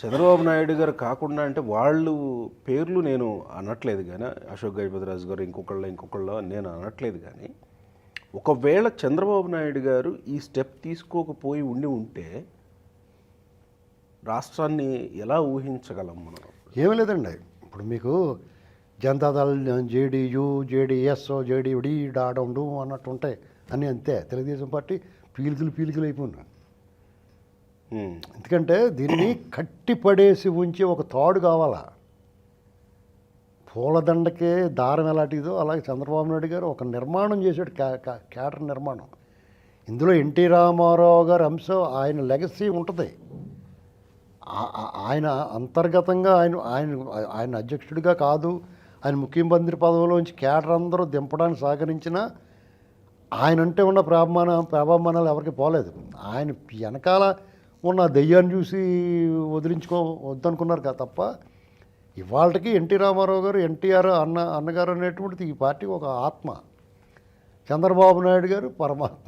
చంద్రబాబు నాయుడు గారు కాకుండా అంటే వాళ్ళు పేర్లు నేను అనట్లేదు కానీ అశోక్ గజపతిరాజు గారు ఇంకొకళ్ళ నేను అనట్లేదు కానీ ఒకవేళ చంద్రబాబు నాయుడు గారు ఈ స్టెప్ తీసుకోకపోయి ఉంటే రాష్ట్రాన్ని ఎలా ఊహించగలం మనం? ఏమీ లేదండి. ఇప్పుడు మీకు జనతాదళ్, జేడీయూ, జేడీఎస్, జేడీడి డాడండు అన్నట్టు ఉంటాయి అని. అంతే. తెలుగుదేశం పార్టీ పీలికలు అయిపోయినాయి. ఎందుకంటే దీన్ని కట్టిపడేసి ఉంచి ఒక తాడు కావాలా. పూలదండకే దారం ఎలాంటిదో అలాగే చంద్రబాబు నాయుడు గారు ఒక నిర్మాణం చేశాడు, క్యాడర్ నిర్మాణం. ఇందులో ఎన్టీ రామారావు గారి అంశం, ఆయన లెగసీ ఉంటుంది. ఆయన అంతర్గతంగా ఆయన అధ్యక్షుడిగా కాదు, ఆయన ముఖ్యమంత్రి పదవిలోంచి క్యాడర్ అందరూ దింపడానికి సహకరించిన ఆయన అంటే ఉన్న ప్రాభామానాలు ఎవరికి పోలేదు. ఆయన వెనకాల ఉన్న దెయ్యాన్ని చూసి వద్దనుకున్నారు కదా తప్ప ఇవాళకి ఎన్టీ రామారావు గారు, ఎన్టీఆర్ అన్నగారు అనేటువంటిది ఈ పార్టీ ఒక ఆత్మ. చంద్రబాబు నాయుడు గారు పరమాత్మ.